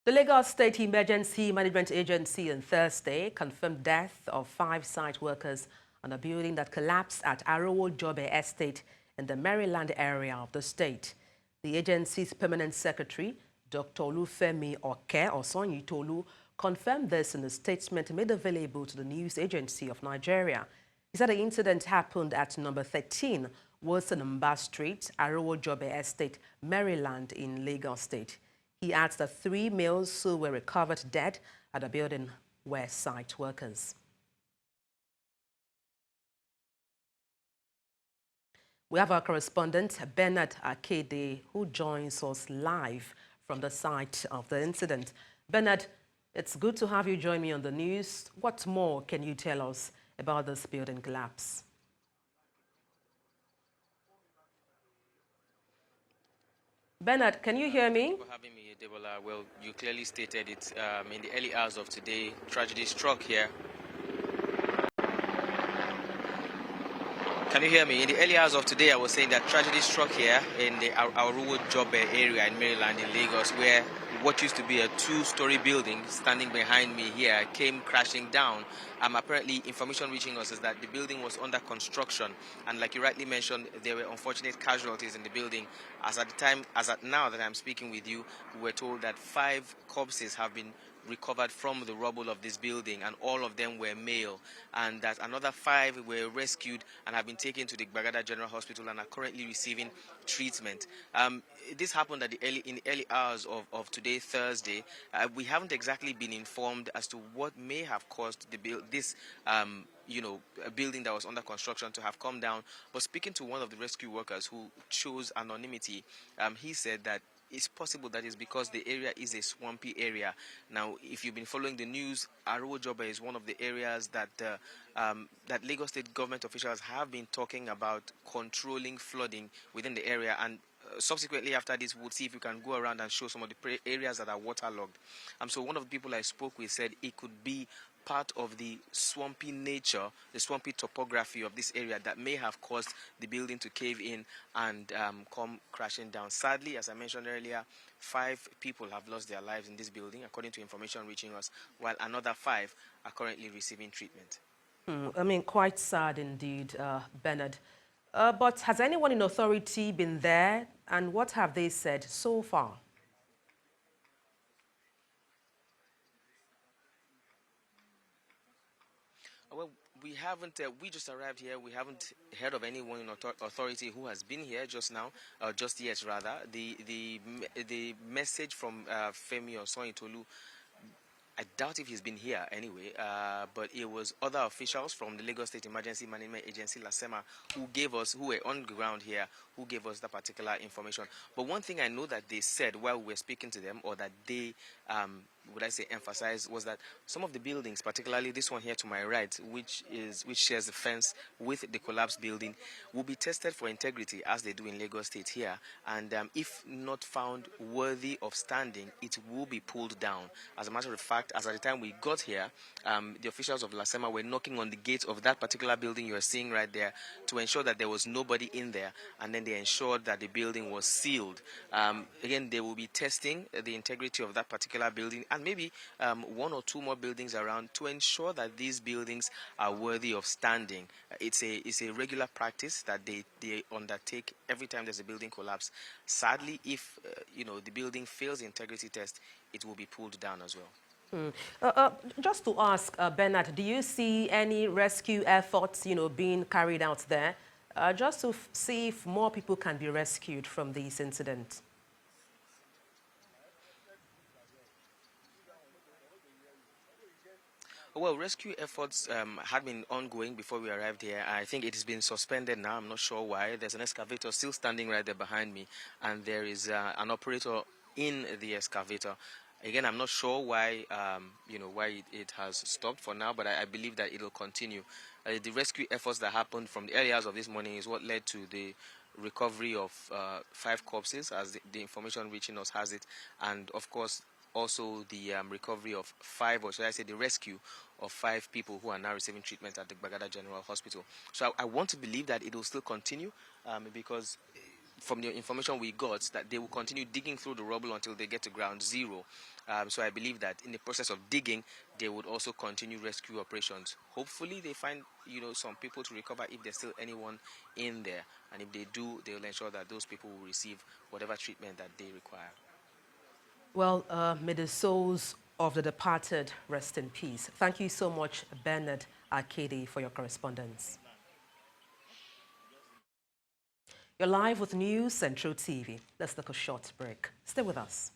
The Lagos State Emergency Management Agency on Thursday confirmed death of 5 site workers on a building that collapsed at Arowojobe Estate in the Maryland area of the state. The agency's permanent secretary, Dr. Olufemi Osonyitolu, confirmed this in a statement made available to the news agency of Nigeria. He said the incident happened at number 13, Mba Street, Arowojobe Estate, Maryland in Lagos State. He adds that 3 males who were recovered dead at the building were site workers. We have our correspondent, Bernard Akede, who joins us live from the site of the incident. Bernard, it's good to have you join me on the news. What more can you tell us about this building collapse? Bernard, can you hear me? Thank you for having me, Debola. Well, you clearly stated it in the early hours of today. Tragedy struck here. Can you hear me? In the early hours of today, I was saying that tragedy struck here in the Arowojobe area in Maryland, in Lagos, where what used to be a 2-story building standing behind me here came crashing down. Apparently, information reaching us is that the building was under construction, and like you rightly mentioned, there were unfortunate casualties in the building. As at now that I'm speaking with you, we were told that 5 corpses have been recovered from the rubble of this building, and all of them were male, and that another 5 were rescued and have been taken to the Bagada General Hospital and are currently receiving treatment. This happened in the early hours of today, Thursday. We haven't exactly been informed as to what may have caused this a building that was under construction to have come down. But speaking to one of the rescue workers who chose anonymity, he said that it's possible that it's because the area is a swampy area. Now, if you've been following the news, Arowojobe is one of the areas that that Lagos State government officials have been talking about controlling flooding within the area, and subsequently after this, we'll see if you can go around and show some of the areas that are waterlogged. So one of the people I spoke with said it could be part of the swampy nature, the swampy topography of this area that may have caused the building to cave in and come crashing down. Sadly, as I mentioned earlier, 5 people have lost their lives in this building, according to information reaching us, while another 5 are currently receiving treatment. I mean, quite sad indeed, Bernard. But has anyone in authority been there, and what have they said so far? Well, we haven't. We just arrived here. We haven't heard of anyone in authority who has been here just now, just yet rather. The message from Femi Osonyitolu, I doubt if he's been here anyway, but it was other officials from the Lagos State Emergency Management Agency, LASEMA, who were on the ground here, who gave us that particular information. But one thing I know that they said while we were speaking to them, or that they, emphasized, was that some of the buildings, particularly this one here to my right, which shares the fence with the collapsed building, will be tested for integrity as they do in Lagos State here. And if not found worthy of standing, it will be pulled down. As a matter of fact, as at the time we got here, the officials of LASEMA were knocking on the gate of that particular building you are seeing right there to ensure that there was nobody in there, and then they ensured that the building was sealed. Again, they will be testing the integrity of that particular building, and maybe 1 or 2 more buildings around, to ensure that these buildings are worthy of standing. It's a regular practice that they undertake every time there's a building collapse. Sadly, if the building fails the integrity test, it will be pulled down as well. Just to ask, Bernard, do you see any rescue efforts, being carried out there, just to see if more people can be rescued from this incident? Well, rescue efforts had been ongoing before we arrived here. I think it has been suspended now. I'm not sure why. There's an excavator still standing right there behind me, and there is an operator in the excavator. Again, I'm not sure why, why it has stopped for now, but I believe that it will continue. The rescue efforts that happened from the early hours of this morning is what led to the recovery of 5 corpses, as the information reaching us has it, and of course also the recovery of 5, or should I say the rescue of 5 people who are now receiving treatment at the Bagada General Hospital. So I want to believe that it will still continue because from the information we got, that they will continue digging through the rubble until they get to ground zero. So I believe that in the process of digging, they would also continue rescue operations. Hopefully they find, some people to recover if there's still anyone in there. And if they do, they will ensure that those people will receive whatever treatment that they require. Well, may the souls of the departed rest in peace. Thank you so much, Bernard Akede, for your correspondence. You're live with News Central TV. Let's take a short break. Stay with us.